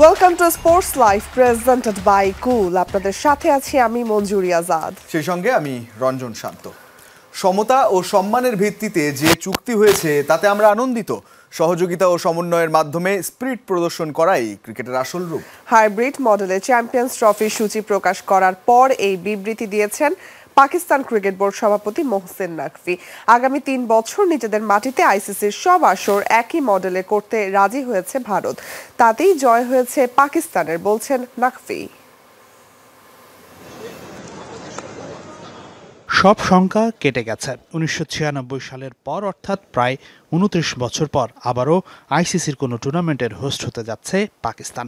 Welcome to sports live presented by cool. আপনাদের সাথে আছি আমি মঞ্জুরি আজাদ, সেই সঙ্গে আমি রঞ্জন শান্ত। সমতা ও সম্মানের ভিত্তিতে যে চুক্তি হয়েছে তাতে আমরা আনন্দিত। সহযোগিতা ও সমন্বয়ের মাধ্যমে স্পিরিট প্রদর্শন করাই ক্রিকেটের আসল রূপ। হাইব্রিড মডেলে চ্যাম্পিয়ন্স ট্রফির সূচি প্রকাশ করার পর এই বিবৃতি দিয়েছেন পাকিস্তান ক্রিকেট বোর্ড সভাপতি মোহসিন নাকভি। আগামী ৩ বছর নিজেদের মাটিতে আইসিসির সব আসর একই মডেলে করতে রাজি হয়েছে ভারত, তাতেই জয় হয়েছে পাকিস্তানের, বলছেন নাকভি। সব শঙ্কা কেটে গেছে। ১৯৯৬ সালের পর, অর্থাৎ প্রায় ২৯ বছর পর আবারও আইসিসির কোনো টুর্নামেন্টের হোস্ট হতে যাচ্ছে পাকিস্তান।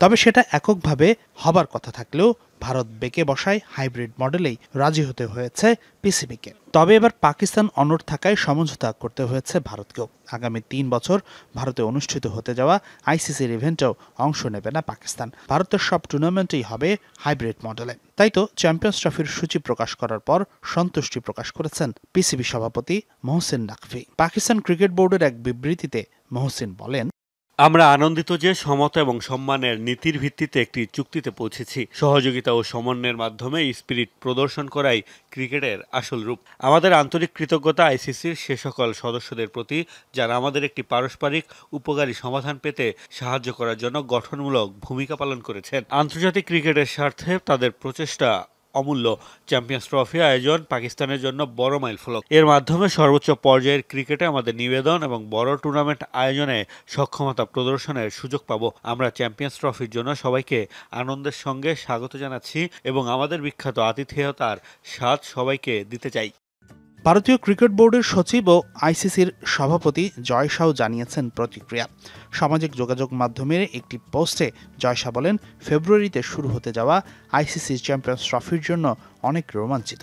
তবে সেটা এককভাবে হবার কথা থাকলেও ভারত বেঁকে বসায় হাইব্রিড মডেলেই রাজি হতে হয়েছে পিসিবিকে। তবে এবার পাকিস্তান অনড় থাকায় সমঝোতা করতে হয়েছে ভারতকেও। আগামী ৩ বছর ভারতে অনুষ্ঠিত হতে যাওয়া আইসিসির ইভেন্টেও অংশ নেবে না পাকিস্তান। ভারতের সব টুর্নামেন্টেই হবে হাইব্রিড মডেলে। তাই তো চ্যাম্পিয়ন্স ট্রফির সূচি প্রকাশ করার পর সন্তুষ্টি প্রকাশ করেছেন পিসিবি সভাপতি মোহসিন নাকভি। পাকিস্তান ক্রিকেট বোর্ডের এক বিবৃতিতে মোহসিন বলেন, আমরা আনন্দিত যে সমতা এবং সম্মানের নীতির ভিত্তিতে একটি চুক্তিতে পৌঁছেছি। সহযোগিতা ও সমন্বয়ের মাধ্যমে স্পিরিট প্রদর্শন করাই ক্রিকেটের আসল রূপ। আমাদের আন্তরিক কৃতজ্ঞতা আইসিসির সে সকল সদস্যদের প্রতি যারা আমাদের একটি পারস্পরিক উপকারী সমাধান পেতে সাহায্য করার জন্য গঠনমূলক ভূমিকা পালন করেছেন। আন্তর্জাতিক ক্রিকেটের স্বার্থে তাদের প্রচেষ্টা অমূল্য। চ্যাম্পিয়ন্স ট্রফি আয়োজন পাকিস্তানের জন্য বড় মাইলফলক। এর মাধ্যমে সর্বোচ্চ পর্যায়ের ক্রিকেটে আমাদের নিবেদন এবং বড় টুর্নামেন্ট আয়োজনে সক্ষমতা প্রদর্শনের সুযোগ পাব। আমরা চ্যাম্পিয়ন্স ট্রফির জন্য সবাইকে আনন্দের সঙ্গে স্বাগত জানাচ্ছি এবং আমাদের বিখ্যাত আতিথেয়তার স্বাদ সবাইকে দিতে চাই। ভারতীয় ক্রিকেট বোর্ডের সচিব ও আইসিসির সভাপতি জয় শাহ জানিয়েছেন প্রতিক্রিয়া। সামাজিক যোগাযোগ মাধ্যমের একটি পোস্টে জয় শাহ বলেন, ফেব্রুয়ারিতে শুরু হতে যাওয়া আইসিসি চ্যাম্পিয়ন্স ট্রফির জন্য অনেক রোমাঞ্চিত।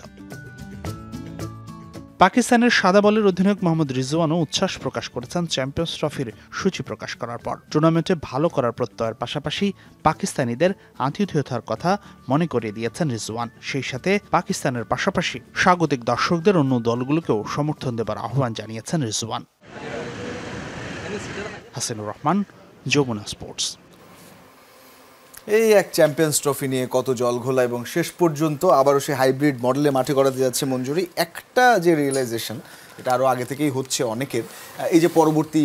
পাকিস্তানের সাদা বলের অধিনায়ক মোহাম্মদ রিজওয়ানও উচ্ছ্বাস প্রকাশ করেছেন চ্যাম্পিয়ন্স ট্রফির সূচি প্রকাশ করার পর। টুর্নামেন্টে ভালো করার প্রত্যয়ের পাশাপাশি পাকিস্তানিদের আতিথেয়তার কথা মনে করিয়ে দিয়েছেন রিজওয়ান। সেই সাথে পাকিস্তানের পাশাপাশি স্বাগতিক দর্শকদের অন্য দলগুলোকেও সমর্থন দেবার আহ্বান জানিয়েছেন রিজওয়ান। হাসিনুর রহমান, যমুনা স্পোর্টস। এই এক চ্যাম্পিয়ন্স ট্রফি নিয়ে কত জলঘোলা এবং শেষ পর্যন্ত আবারও সে হাইব্রিড মডেলে মাঠে করাতে যাচ্ছে মঞ্জুরি। একটা যে রিয়েলাইজেশন, এটা আরও আগে থেকেই হচ্ছে অনেকের, এই যে পরবর্তী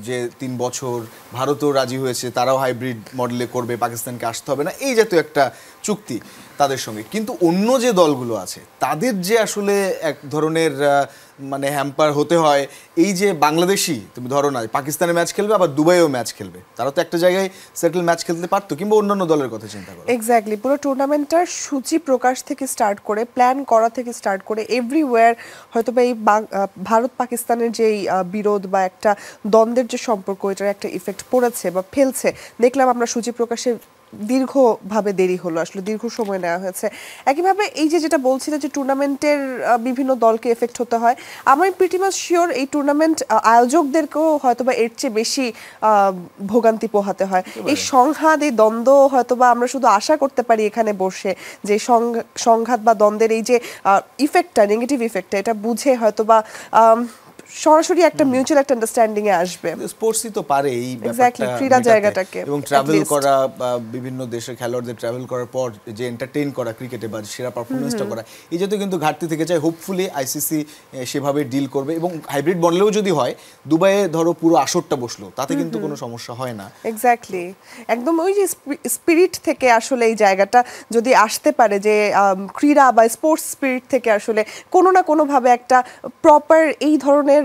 যে 3 বছর ভারতও রাজি হয়েছে, তারাও হাইব্রিড মডেলে করবে, পাকিস্তানকে আসতে হবে না, এই জাতীয় একটা চুক্তি তাদের সঙ্গে। কিন্তু অন্য যে দলগুলো আছে তাদের যে আসলে এক ধরনের মানে হ্যাম্পার হতে হয়। এই যে বাংলাদেশি, তুমি ধরো না পাকিস্তানে ম্যাচ খেলবে আবার দুবাইও ম্যাচ খেলবে, তারা তো একটা জায়গায় সেটেল ম্যাচ খেলতে পারতো, কিংবা অন্যান্য দলের কথা চিন্তা করো। এক্স্যাক্টলি, পুরো টুর্নামেন্টটার সূচি প্রকাশ থেকে স্টার্ট করে, প্ল্যান করা থেকে স্টার্ট করে এভরিওয়্যার হয়তো বা এই ভারত পাকিস্তানের যেই বিরোধ বা একটা দ্বন্দ্বের যে সম্পর্ক, এটার একটা ইফেক্ট পড়েছে বা ফেলছে। দেখলাম আমরা সূচি প্রকাশে দীর্ঘভাবে দেরি হলো, আসলে দীর্ঘ সময় নেওয়া হয়েছে। একইভাবে এই যে যেটা বলছিল যে টুর্নামেন্টের বিভিন্ন দলকে এফেক্ট হতে হয়, আমি প্রিটি মাচ শিওর এই টুর্নামেন্ট আয়োজকদেরকেও হয়তোবা এর চেয়ে বেশি ভোগান্তি পোহাতে হয়। এই সংঘাত, এই দ্বন্দ্ব হয়তোবা আমরা শুধু আশা করতে পারি এখানে বসে যে সংঘাত বা দ্বন্দ্বের এই যে ইফেক্টটা, নেগেটিভ ইফেক্টটা, এটা বুঝে হয়তোবা সরাসরি একটা মিউচুয়াল একটা আন্ডারস্ট্যান্ডিং এ আসবে। স্পোর্টসই তো পারে এই ব্যাপারটা, ক্রীড়া জায়গাটাকে এবং ট্রাভেল করা, বিভিন্ন দেশের খেলোয়াড়দের ট্রাভেল করার পর যে এন্টারটেইন করা ক্রিকেটে বা সেরা পারফরমেন্সটা করা, এই জাতীয় কিন্তু ঘাটতি থেকে যায়। হোপফুলি আইসিসি সেভাবে ডিল করবে এবং হাইব্রিড মডেলেও যদি হয়, দুবাইয়ে ধরো পুরো আসরটা বসলো, তাতে কিন্তু কোনো সমস্যা হয় না। এক্স্যাক্টলি, একদম ওই যে স্পিরিট থেকে আসলে এই জায়গাটা যদি আসতে পারে, যে ক্রীড়া বা স্পোর্টস স্পিরিট থেকে আসলে কোনো না কোনোভাবে একটা প্রপার এই ধরনের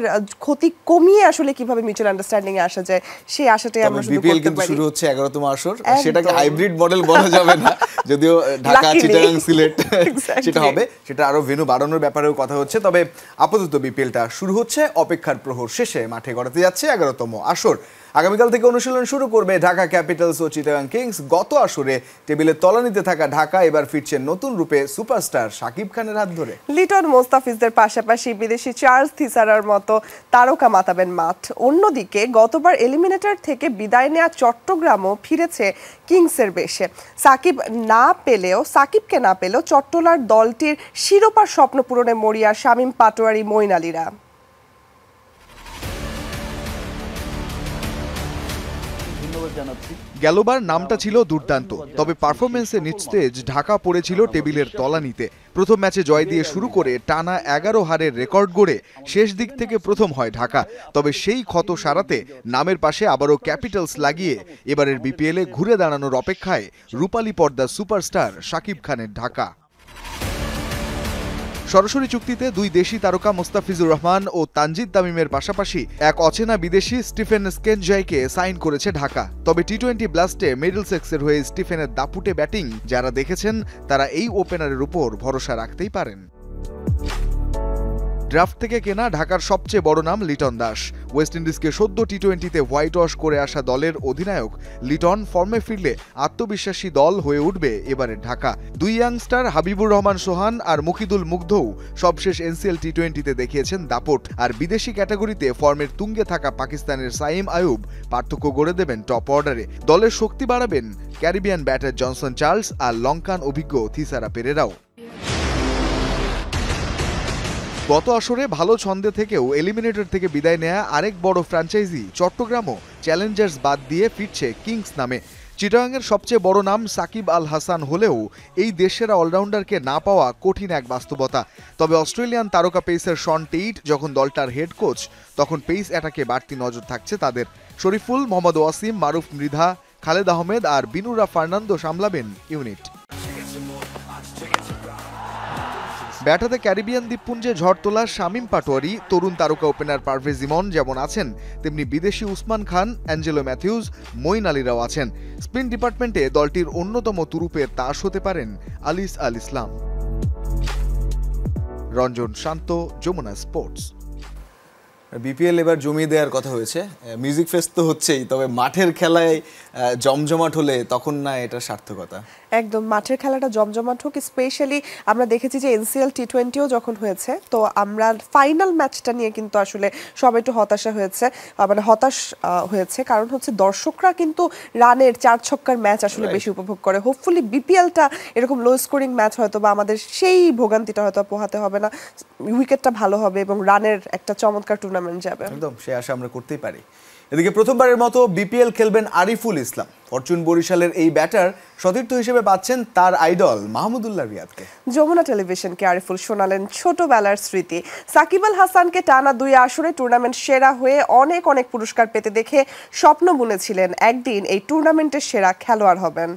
ক্ষতি কমিয়ে আসলে কিভাবে মিউচুয়াল আন্ডারস্ট্যান্ডিং এ আসা যায়, সেই আশাটাই আমরা শুরু করতে পারি। বিপিএল কিন্তু শুরু হচ্ছে 11তম আসর, সেটাকে হাইব্রিড মডেল বলা যাবে না, যদিও ঢাকা, চিটাগাং, সিলেট সেটা হবে, সেটা আরো ভেন্যু বাড়ানোর ব্যাপারেও কথা হচ্ছে। তবে আপাতত বিপিএলটা শুরু হচ্ছে, অপেক্ষার প্রহর শেষে মাঠে গড়াতে যাচ্ছে 11তম আসর। আগামীকাল থেকে অনুশীলন শুরু করবে ঢাকা ক্যাপিটালস ও চিটাগাং কিংস। গত আসরে টেবিলের তলানিতে থাকা ঢাকা এবার ফিরছে নতুন রূপে সুপারস্টার শাকিব খানের হাত ধরে। লিটন মোস্তাফিজদের পাশাপাশি বিদেশি চার্লস থিসারার মতো তারকা মাতাবেন মাঠ। অন্যদিকে গতবার এলিমিনেটর থেকে বিদায় নেওয়া চট্টগ্রামও ফিরেছে কিংসের বেশে। সাকিবকে না পেলেও চট্টলার দলটির শিরোপার স্বপ্ন পূরণে মরিয়া শামীম পাটোয়ারি, মঈন আলীরা। ধন্যবাদ জানাচ্ছি। গেলবার নামটা ছিল দুর্দান্ত, তবে পারফরমেন্সে নিস্তেজ ঢাকা পড়েছিল টেবিলের তলানিতে। প্রথম ম্যাচে জয় দিয়ে শুরু করে টানা 11 হারের রেকর্ড গড়ে শেষ দিক থেকে প্রথম হয় ঢাকা। তবে সেই ক্ষত সারাতে নামের পাশে আবারও ক্যাপিটালস লাগিয়ে এবারের বিপিএলে ঘুরে দাঁড়ানোর অপেক্ষায় রূপালী পর্দা সুপারস্টার শাকিব খানের ঢাকা। সরাসরি চুক্তিতে দুই দেশি তারকা মোস্তাফিজুর রহমান ও তানজিদ তামিমের পাশাপাশি এক অচেনা বিদেশি স্টিফেন স্কেনজয়কে সাইন করেছে ঢাকা। তবে টি-20 ব্লাস্টে মিডলসেক্সের হয়ে স্টিফেনের দাপুটে ব্যাটিং যারা দেখেছেন তারা এই ওপেনারের উপর ভরসা রাখতেই পারেন। ড্রাফট থেকে কেনা ঢাকার সবচেয়ে বড় নাম লিটন দাস। ওয়েস্ট ইন্ডিজকে সদ্য টি-20তে হোয়াইট ওয়াশ করে আসা দলের অধিনায়ক লিটন ফর্মে ফিরলে আত্মবিশ্বাসী দল হয়ে উঠবে এবারের ঢাকা। দুই ইয়াংস্টার হাবিবুর রহমান সোহান আর মুকিদুল মুগ্ধও সবশেষ এনসিএল টি-20তে দেখিয়েছেন দাপট। আর বিদেশি ক্যাটাগরিতে ফর্মের তুঙ্গে থাকা পাকিস্তানের সাইম আয়ুব পার্থক্য গড়ে দেবেন টপ অর্ডারে। দলের শক্তি বাড়াবেন ক্যারিবিয়ান ব্যাটার জনসন চার্লস আর লঙ্কান অভিজ্ঞ থিসারা পেরেরাও। গত আসরে ভালো ছন্দে থেকেও এলিমিনেটর থেকে বিদায় নেয়া আরেক বড় ফ্র্যাঞ্চাইজি চট্টগ্রামও চ্যালেঞ্জার্স বাদ দিয়ে ফিরছে কিংস নামে। চিটাগাংয়ের সবচেয়ে বড় নাম সাকিব আল হাসান হলেও এই দেশের অলরাউন্ডারকে না পাওয়া কঠিন এক বাস্তবতা। তবে অস্ট্রেলিয়ান তারকা পেসার শন টেইট যখন দলটার হেড কোচ, তখন পেস অ্যাটাকে বাড়তি নজর থাকছে তাদের। শরীফুল, মোহাম্মদ ওয়াসিম, মারুফ মৃধা, খালেদ আহমেদ আর বিনুরা ফার্নান্দো সামলাবেন ইউনিট। ব্যাটাতে ক্যারিবিয়ান দ্বীপপুঞ্জে ঝড় তোলা শামীম পাটোয়ারি, তরুণ তারকা ওপেনার পারভেজ ইমন যেমন আছেন, তেমনি বিদেশি উসমান খান, অ্যাঞ্জেলো ম্যাথিউস, মঈন আলীরাও আছেন। স্পিন ডিপার্টমেন্টে দলটির অন্যতম তুরুপের তাস হতে পারেন আলিস আল ইসলাম। রঞ্জন শান্ত, যমুনা স্পোর্টস। বিপিএল এবার জমিয়ে দেওয়ার কথা হয়েছে। মিউজিক ফেস্ট তো হচ্ছেই, তবে মাঠের খেলায় জমজমাট হলে তখন না এটা সার্থকতা। একদম মাঠের খেলাটা জমজমাট হোক। স্পেশালি আমরা দেখেছি যে এনসিএল টি-20ও যখন হয়েছে, তো আমরা ফাইনাল ম্যাচটা নিয়ে কিন্তু আসলে সবাই একটু হতাশ হয়েছে। কারণ হচ্ছে দর্শকরা কিন্তু রানের 4 ছক্কার ম্যাচ আসলে বেশি উপভোগ করে। হোপফুলি বিপিএলটা এরকম লো স্কোরিং ম্যাচ হয়তো বা আমাদের সেই ভোগান্তিটা হয়তো পোহাতে হবে না, উইকেটটা ভালো হবে এবং রানের একটা চমৎকার টুর্নামেন্ট যাবে। একদম সে আশা আমরা করতেই পারি। এদিকে প্রথমবারের মতো বিপিএল খেলবেন আরিফুল ইসলাম। ফরচুন বরিশালের এই ব্যাটার সতীর্থ হিসেবে পাচ্ছেন তার আইডল মাহমুদুল্লাহ রিয়াদকে। যমুনা টেলিভিশনকে আরিফুল শোনালেন ছোটবেলার স্মৃতি। সাকিব আল হাসানকে টানা 2 আসরে টুর্নামেন্ট সেরা হয়ে অনেক পুরস্কার পেতে দেখে স্বপ্ন বুনেছিলেন একদিন এই টুর্নামেন্টের সেরা খেলোয়াড় হবেন।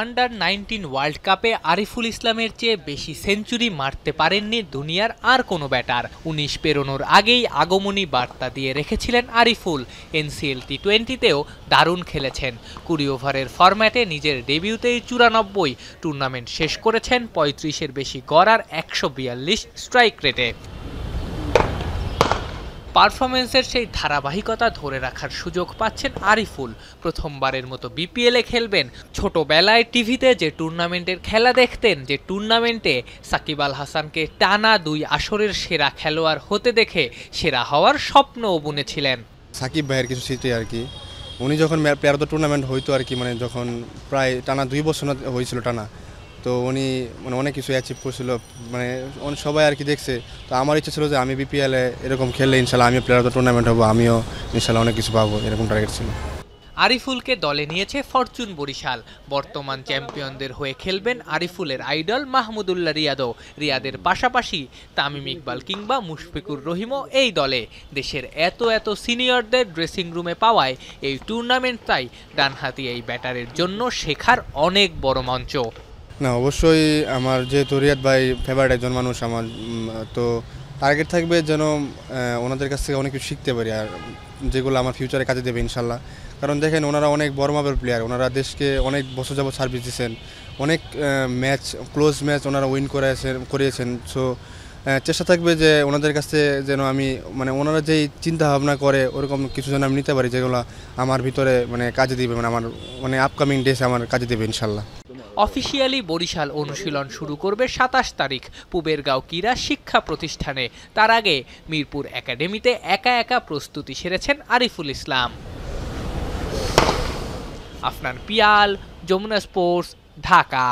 আন্ডার-19 ওয়ার্ল্ড কাপে আরিফুল ইসলামের চেয়ে বেশি সেঞ্চুরি মারতে পারেননি দুনিয়ার আর কোনো ব্যাটার। 19 পেরোনোর আগেই আগমনী বার্তা দিয়ে রেখেছিলেন আরিফুল। এনসিএল টি-20তেও দারুণ খেলেছেন। 20 ওভারের ফরম্যাটে নিজের ডেবিউতেই 94, টুর্নামেন্ট শেষ করেছেন 35-এর বেশি গড় আর 142 স্ট্রাইক রেটে। পারফরমেন্সের সেই ধারাবাহিকতা ধরে রাখার সুযোগ পাচ্ছেন আরিফুল। প্রথমবারের মতো বিপিএলে খেলবেন। ছোটবেলায় টিভিতে যে টুর্নামেন্টের খেলা দেখতেন, যে টুর্নামেন্টে সাকিব আল হাসানকে টানা 2 আসরের সেরা খেলোয়াড় হতে দেখে সেরা হওয়ার স্বপ্নও বুনেছিলেন। সাকিব ভাইয়ের কিছু স্মৃতি আর কি, উনি যখন প্লেয়ার অফ দ্য টুর্নামেন্ট হইতো আর কি, মানে যখন প্রায় টানা 2 বছর হয়েছিল টানা, তো উনি মানে অনেক কিছু অ্যাচিভ করছিল, মানে সবাই আর কি দেখছে। তো আমার ইচ্ছা ছিল যে আমি বিপিএলে এরকম খেললে ইনশাল্লাহ আমিও প্লেয়ার অফ দ্য টুর্নামেন্ট হবো, আমিও ইনশাল্লাহ অনেক কিছু পাবো, এরকম টার্গেট ছিল। আরিফুলকে দলে নিয়েছে ফরচুন বরিশাল। বর্তমান চ্যাম্পিয়নদের হয়ে খেলবেন আরিফুলের আইডল মাহমুদুল্লাহ রিয়াদও। রিয়াদের পাশাপাশি তামিম ইকবাল কিংবা মুশফিকুর রহিমও এই দলে। দেশের এত সিনিয়রদের ড্রেসিং রুমে পাওয়ায় এই টুর্নামেন্ট তাই ডানহাতি এই ব্যাটারের জন্য শেখার অনেক বড় মঞ্চ। না, অবশ্যই আমার যেহেতু রিয়াদ ভাই ফেভারিট একজন মানুষ আমার, তো টার্গেট থাকবে যেন ওনাদের কাছ থেকে অনেক কিছু শিখতে পারি, আর যেগুলো আমার ফিউচারে কাজে দেবে ইনশাল্লাহ। কারণ দেখেন ওনারা অনেক বড় মাপের প্লেয়ার, ওনারা দেশকে অনেক বছর যাবত সার্ভিস দিয়েছেন, অনেক ম্যাচ ক্লোজ ম্যাচ ওনারা উইন করিয়েছেন। সো চেষ্টা থাকবে যে ওনাদের কাছে যেন আমি মানে ওনারা যেই চিন্তা ভাবনা করে ওরকম কিছু যেন আমি নিতে পারি, যেগুলো আমার ভিতরে মানে কাজে দিবে, মানে আমার মানে আপকামিং ডেসে আমার কাজে দেবে ইনশাল্লাহ। অফিসিয়ালি বরিশাল অনুশীলন শুরু করবে 27 তারিখ পুবেরগাঁও ক্রীড়া শিক্ষা প্রতিষ্ঠানে। তার আগে মিরপুর একাডেমিতে একা প্রস্তুতি সেরেছেন আরিফুল ইসলাম। আফনান পিয়াল, যমুনা স্পোর্টস, ঢাকা।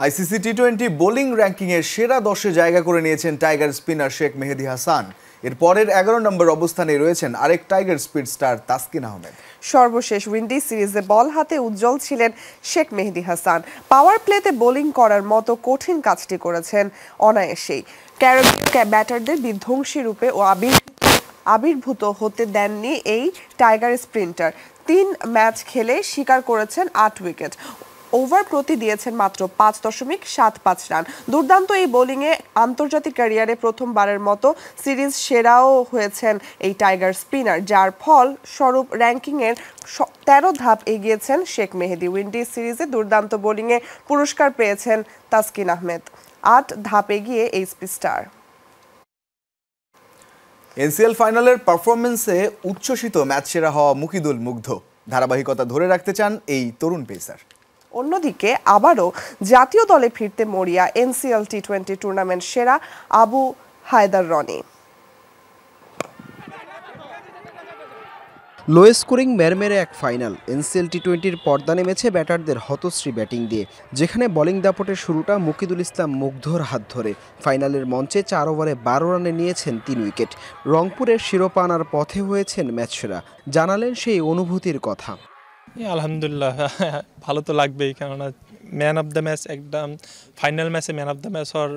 আইসিসি টি-20 বোলিং র্যাঙ্কিংয়ে সেরা 10-এ জায়গা করে নিয়েছেন টাইগার স্পিনার শেখ মেহেদী হাসান। এর পরের 11 নম্বর অবস্থানে রয়েছেন আরেক tiger speed star Taskin Ahmed. সর্বশেষ উইন্ডিজ সিরিজে বল হাতে উজ্জ্বল ছিলেন শেখ মেহেদী হাসান। পাওয়ার প্লেতে বোলিং করার মতো কঠিন কাজটি করেছেন অনায়াসেই। ক্যারিবীয় ব্যাটারদের বিধ্বংসী রূপে ও আবির্ভূত হতে দেননি এই টাইগার স্প্রিন্টার। 3 ম্যাচ খেলে শিকার করেছেন 8 উইকেট। ওভার প্রতি দিয়েছেন মাত্র 5.75 রান। দুর্দান্ত এই বোলিংয়ে আন্তর্জাতিক ক্যারিয়ারে প্রথমবারের মতো সিরিজ সেরাও হয়েছেন এই টাইগার স্পিনার, যার ফল স্বরূপ র্যাঙ্কিংয়ের 13 ধাপ এগিয়েছেন শেখ মেহেদী। উইন্ডিজ সিরিজে দুর্দান্ত বোলিংয়ে পুরস্কার পেয়েছেন তাসকিন আহমেদ, 8 ধাপ এগিয়ে এই স্টার। এনসিএল ফাইনালের পারফরমেন্সে উচ্ছ্বসিত ম্যাচ সেরা হওয়া মুকিদুল মুগ্ধ। ধারাবাহিকতা ধরে রাখতে চান এই তরুণ পেসার। অন্যদিকে আবারও জাতীয় দলে ফিরতে মরিয়া এনসিএল টি-20 টুর্নামেন্ট সেরা আবু হায়দার রনি। লো স্কোরিং মেরমেরে এক ফাইনাল। এনসিএল টি-20-র পর্দা নেমেছে ব্যাটারদের হতশ্রী ব্যাটিং দিয়ে, যেখানে বোলিং দাপটের শুরুটা মুকিদুল ইসলাম মুগ্ধর হাত ধরে। ফাইনালের মঞ্চে 4 ওভারে 12 রানে নিয়েছেন 3 উইকেট। রংপুরের শিরোপা আনার পথে হয়েছেন ম্যাচ সেরা। জানালেন সেই অনুভূতির কথা। আলহামদুলিল্লাহ, ভালো তো লাগবেই, কেননা ম্যান অফ দ্য ম্যাচ, একদম ফাইনাল ম্যাচে ম্যান অফ দ্য ম্যাচ হওয়ার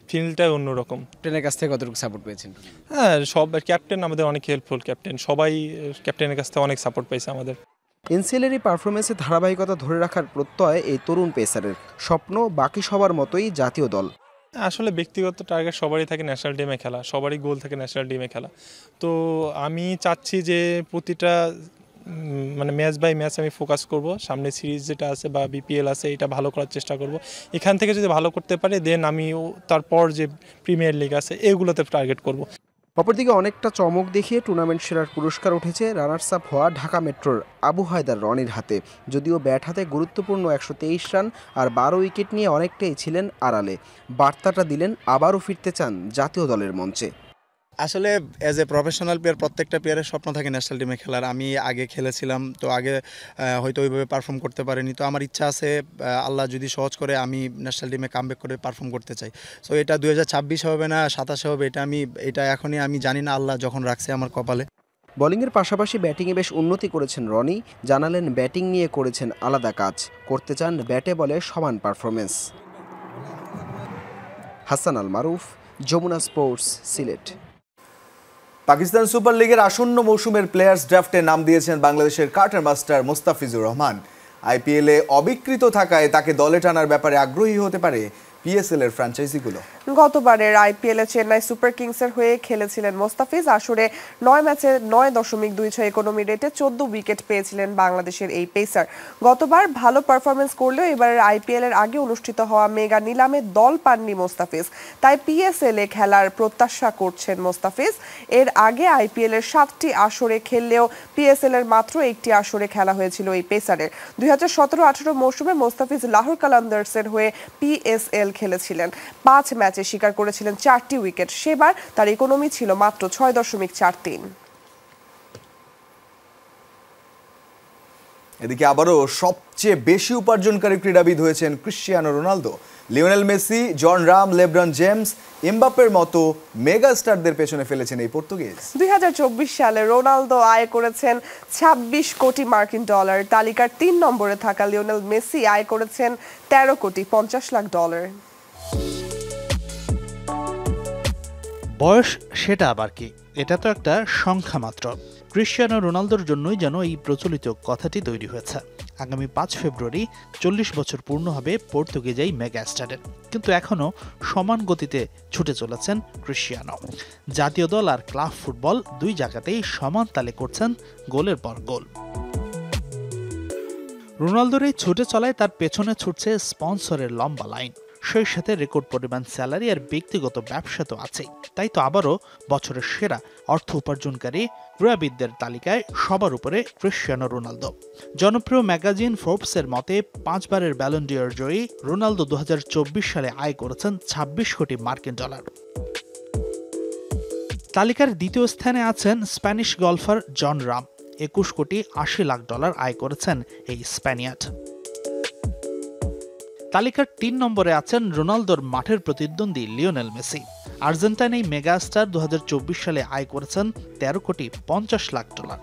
ফিল্ডটাই অন্যরকম। ক্যাপ্টেনের কাছ থেকে কতটুকু সাপোর্ট পেয়েছেন? হ্যাঁ, সব ক্যাপ্টেন আমাদের অনেক হেল্পফুল, ক্যাপ্টেন সবাই ক্যাপ্টেনের কাছ থেকে অনেক সাপোর্ট পাইছে আমাদের। এনসিএলের এই পারফরমেন্সে ধারাবাহিকতা ধরে রাখার প্রত্যয় এই তরুণ পেসারের। স্বপ্ন বাকি সবার মতোই জাতীয় দল। আসলে ব্যক্তিগত টার্গেট সবারই থাকে ন্যাশনাল টিমে খেলা, সবারই গোল থাকে ন্যাশনাল টিমে খেলা। তো আমি চাচ্ছি যে প্রতিটা ম্যাচ বাই ম্যাচ আমি ফোকাস করব। সামনে সিরিজ যেটা আছে বা বিপিএল আছে, এটা ভালো করার চেষ্টা করব। এখান থেকে যদি ভালো করতে পারে, দেন আমি তারপর যে প্রিমিয়ার লিগ আছে এগুলোতে টার্গেট করব। অপরদিকে অনেকটা চমক দেখিয়ে টুর্নামেন্ট সেরার পুরস্কার উঠেছে রানার্স আপ হওয়া ঢাকা মেট্রোর আবু হায়দার রনির হাতে। যদিও ব্যাট হাতে গুরুত্বপূর্ণ 123 রান আর 12 উইকেট নিয়ে অনেকটাই ছিলেন আড়ালে। বার্তাটা দিলেন আবারও ফিরতে চান জাতীয় দলের মঞ্চে। আসলে অ্যাজ এ প্রফেশনাল প্লেয়ার প্রত্যেকটা প্লেয়ারের স্বপ্ন থাকে ন্যাশনাল টিমে খেলার। আমি আগে খেলেছিলাম, তো আগে হয়তো ওইভাবে পারফর্ম করতে পারিনি। তো আমার ইচ্ছা আছে, আল্লাহ যদি সহজ করে, আমি ন্যাশনাল টিমে কামব্যাক করে পারফর্ম করতে চাই। সো এটা 2026 হবে না 27 হবে, এটা এখনই আমি জানি না, আল্লাহ যখন রাখছে আমার কপালে। বোলিংয়ের পাশাপাশি ব্যাটিংয়ে বেশ উন্নতি করেছেন রনি। জানালেন ব্যাটিং নিয়ে করেছেন আলাদা কাজ, করতে চান ব্যাটে বলে সমান পারফরমেন্স। হাসান আল মারুফ, যমুনা স্পোর্টস, সিলেট। পাকিস্তান সুপার লিগের আসন্ন মৌসুমের প্লেয়ার্স ড্রাফটে নাম দিয়েছেন বাংলাদেশের কার্টার মাস্টার মোস্তাফিজুর রহমান। আইপিএলে অবিকৃত থাকায় তাকে দলে টানার ব্যাপারে আগ্রহী হতে পারে পিএসএল এর ফ্র্যাঞ্চাইজিগুলো। গতবারের আইপিএলে চেন্নাই সুপার কিংসের হয়ে খেলেছিলেন মোস্তাফিজ। আসরে 9 ম্যাচে 9.26 ইকোনমি রেটে 14 উইকেট পেয়েছিলেন বাংলাদেশের এই পেসার। গতবার ভালো পারফরমেন্স করলেও এবারের আইপিএল এর আগে অনুষ্ঠিত হওয়া মেগা নিলামে দল পাননি মোস্তাফিজ। তাই পিএসএল এ খেলার প্রত্যাশা করছেন মোস্তাফিজ। এর আগে আইপিএল এর 7টি আসরে খেললেও পিএসএল এর মাত্র 1টি আসরে খেলা হয়েছিল এই পেসারের। 2017-18 মৌসুমে মোস্তাফিজ লাহোর কালান্দার্সের হয়ে পিএসএল খেলেছিলেন। 5 ম্যাচে শিকার করেছিলেন 4টি উইকেট। সেবার তার ইকোনমি ছিল মাত্র 6.43। এদিকে আবারও সবচেয়ে বেশি উপার্জনকারী ক্রীড়াবিদ হয়েছেন ক্রিশ্চিয়ানো রোনালদো। লিওনেল মেসি, জন রাম, লেব্রন জেমস, এমবাপ্পের মতো মেগা স্টারদের পেছনে ফেলেছেন এই পর্তুগিজ। 2024 সালে রোনালদো আয় করেছেন 26 কোটি মার্কিন ডলার। তালিকার 3 নম্বরে থাকা লিওনেল মেসি আয় করেছেন 13 কোটি 50 লাখ ডলার। বয়স সেটা আবার কি, এটা তো একটা সংখ্যা মাত্র। ক্রিশ্চিয়ানো রোনালদোর জন্যই যেন এই প্রচলিত কথাটি তৈরি হয়েছে। আগামী 5 ফেব্রুয়ারি 40 বছর পূর্ণ হবে পর্তুগিজ এই মেগা স্টারের। কিন্তু এখনও সমান গতিতে ছুটে চলেছেন ক্রিশ্চিয়ানো। জাতীয় দল আর ক্লাব ফুটবল দুই জায়গাতেই সমান তালে করছেন গোলের পর গোল। রোনালদোর এই ছুটে চলায় তার পেছনে ছুটছে স্পন্সরের লম্বা লাইন। সেই সাথে রেকর্ড পরিমাণ স্যালারি আর ব্যক্তিগত ব্যবসা তো আছেই। তাই তো আবারও বছরের সেরা অর্থ উপার্জনকারী ক্রীড়াবিদদের তালিকায় সবার উপরে ক্রিশ্চিয়ানো রোনালদো। জনপ্রিয় ম্যাগাজিন ফোর্বসের মতে 5 বারের ব্যালন ডি'র জয়ী রোনালদো 2024 সালে আয় করেছেন 26 কোটি মার্কিন ডলার। তালিকার দ্বিতীয় স্থানে আছেন স্প্যানিশ গলফার জন রাম। 21 কোটি 80 লাখ ডলার আয় করেছেন এই স্প্যানিয়ার্ড। তালিকার ৩ নম্বরে আছেন রোনালদোর মাঠের প্রতিদ্বন্দ্বী লিওনেল মেসি। আর্জেন্টাইন এই মেগাস্টার 2024 সালে আয় করেছেন $13,50,00,000।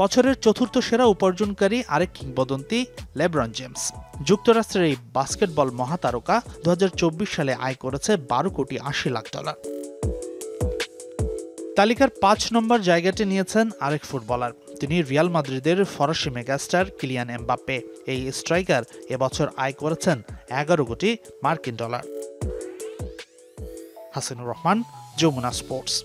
বছরের চতুর্থ সেরা উপার্জনকারী আরেক কিংবদন্তি লেব্রন জেমস। যুক্তরাষ্ট্রের এই বাস্কেটবল মহাতারকা 2024 সালে আয় করেছে $12,80,00,000। তালিকার ৫ নম্বর জায়গাটি নিয়েছেন আরেক ফুটবলার, তিনি রিয়াল মাদ্রিদের ফরাসি মেগাস্টার কিলিয়ান এমবাপ্পে। এই স্ট্রাইকার এবছর আয় করেছেন $11 কোটি। হাসিনুর রহমান, যমুনা স্পোর্টস।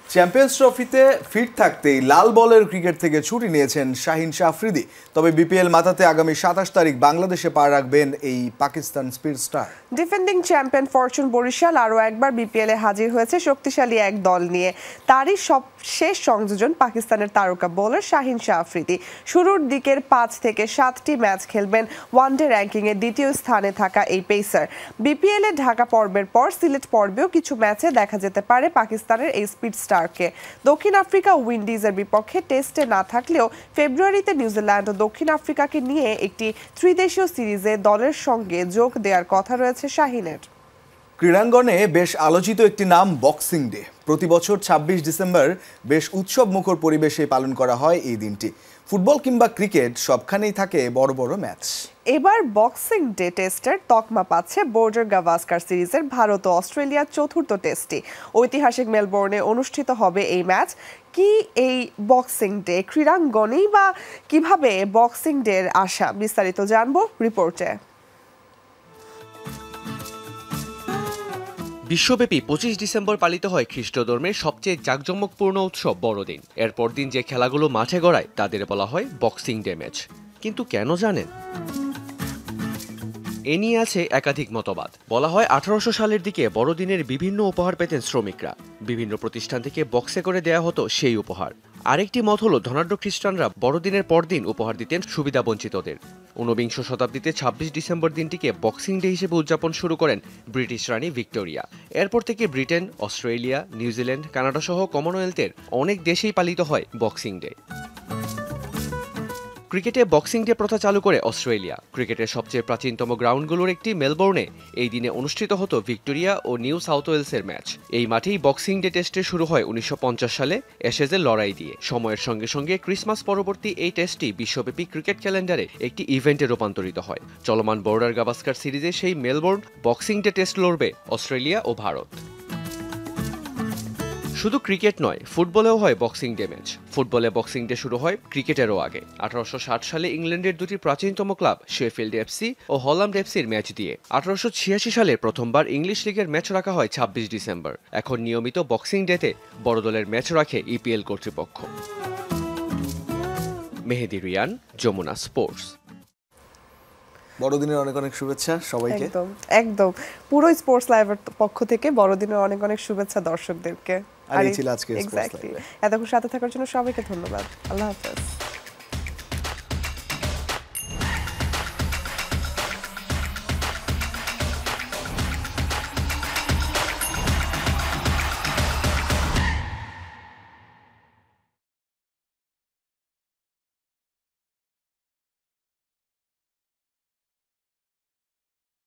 চ্যাম্পিয়ন্স ট্রফিতে ফিট থাকতেই লাল বলের ক্রিকেট থেকে ছুটি নিয়েছেন শাহিন আফ্রিদি। তবে বিপিএল মাতাতে আগামী 27 তারিখ বাংলাদেশে পা রাখবেন এই Pakistan speed star. Defending champion Fortune Barishal আরও একবার বিপিএলে হাজির হয়েছে শক্তিশালী এক দল নিয়ে। তারই শেষ সংযোজন পাকিস্তানের তারকা বোলার শাহিন আফ্রিদি। শুরুর দিকের 5 থেকে 7টি ম্যাচ খেলবেন ওয়ানডে র্যাঙ্কিংয়ে দ্বিতীয় স্থানে থাকা এই পেসার। বিপিএলে ঢাকা পর্বের পর সিলেট পর্বেও কিছু ম্যাচে দেখা যেতে পারে পাকিস্তানের এই স্পিড স্টার। দক্ষিণ আফ্রিকা উইন্ডিজের বিপক্ষে টেস্টে না থাকলেও ফেব্রুয়ারিতে নিউজিল্যান্ড ও দক্ষিণ আফ্রিকাকে নিয়ে একটি ত্রিদেশীয় সিরিজে দলের সঙ্গে যোগ দেওয়ার কথা রয়েছে শাহিনের। ক্রীড়াঙ্গনে বেশ আলোচিত একটি নাম বক্সিং ডে। প্রতি বছর 26 ডিসেম্বর বেশ উৎসব মুখর পরিবেশে পালন করা হয় এই দিনটি। ফুটবল কিংবা ক্রিকেট সবখানেই থাকে বড় বড় ম্যাচ। এবার বক্সিং ডে টেস্টের তকমা পাচ্ছে বর্ডার গাভাস্কার সিরিজের ভারত ও অস্ট্রেলিয়ার চতুর্থ টেস্টটি। ঐতিহাসিক মেলবোর্নে অনুষ্ঠিত হবে এই ম্যাচ। কি এই বক্সিং ডে, ক্রীড়াঙ্গনেই বা কিভাবে বক্সিং ডের আসা, বিস্তারিত জানবো রিপোর্টে। বিশ্বব্যাপী 25 ডিসেম্বর পালিত হয় খ্রিস্ট ধর্মের সবচেয়ে জাঁকজমকপূর্ণ উৎসব বড়দিন। এরপর দিন যে খেলাগুলো মাঠে গড়ায় তাদের বলা হয় বক্সিং ডে ম্যাচ। কিন্তু কেন জানেন? এ নিয়ে আছে একাধিক মতবাদ। বলা হয় 1800 সালের দিকে বড়দিনের বিভিন্ন উপহার পেতেন শ্রমিকরা। বিভিন্ন প্রতিষ্ঠান থেকে বক্সে করে দেয়া হতো সেই উপহার। আরেকটি মত হলো ধনাঢ্য খ্রিস্টানরা বড়দিনের পরদিন উপহার দিতেন সুবিধাবঞ্চিতদের। 19বিংশ শতাব্দীতে 26 ডিসেম্বর দিনটিকে বক্সিং ডে হিসেবে উদযাপন শুরু করেন ব্রিটিশ রানী ভিক্টোরিয়া। এরপর থেকে ব্রিটেন, অস্ট্রেলিয়া, নিউজিল্যান্ড, কানাডা সহ কমনওয়েলথের অনেক দেশেই পালিত হয় বক্সিং ডে। ক্রিকেটে বক্সিং ডে প্রথা চালু করে অস্ট্রেলিয়া। ক্রিকেটের সবচেয়ে প্রাচীনতম গ্রাউন্ডগুলোর একটি মেলবোর্নে এই দিনে অনুষ্ঠিত হতো ভিক্টোরিয়া ও নিউ সাউথ ওয়েলসের ম্যাচ। এই মাঠেই বক্সিং ডে টেস্টে শুরু হয় 1950 সালে অ্যাশেজের লড়াই দিয়ে। সময়ের সঙ্গে সঙ্গে ক্রিসমাস পরবর্তী এই টেস্টটি বিশ্বব্যাপী ক্রিকেট ক্যালেন্ডারে একটি ইভেন্টে রূপান্তরিত হয়। চলমান বর্ডার গাভাস্কার সিরিজে সেই মেলবোর্ন বক্সিং ডে টেস্ট লড়বে অস্ট্রেলিয়া ও ভারত। শুধু ক্রিকেট নয়, ফুটবলেও হয় বক্সিং ডে ম্যাচ। ফুটবলে বক্সিং ডে শুরু হয় ক্রিকেটেরও আগে। 1860 সালে ইংল্যান্ডের দুটি প্রাচীনতম ক্লাব শেফিল্ড এফসি ও হল্যান্ড এফসির ম্যাচ দিয়ে। 1886 সালে প্রথমবার ইংলিশ লিগের ম্যাচ রাখা হয় 26 ডিসেম্বর। এখন নিয়মিত বক্সিং ডেতে বড় দলের ম্যাচ রাখে ইপিএল কর্তৃপক্ষ। মেহেদি রিয়ান, যমুনা স্পোর্টস। বড়দিনের অনেক অনেক শুভেচ্ছা সবাইকে। একদম পুরো স্পোর্টস লাইভের পক্ষ থেকে বড়দিনের অনেক অনেক শুভেচ্ছা দর্শকদেরকে। আর এই ছিল আজকের স্পোর্টস লাইভ। এতক্ষণ সাথে থাকার জন্য সবাইকে ধন্যবাদ। আল্লাহ হাফেজ।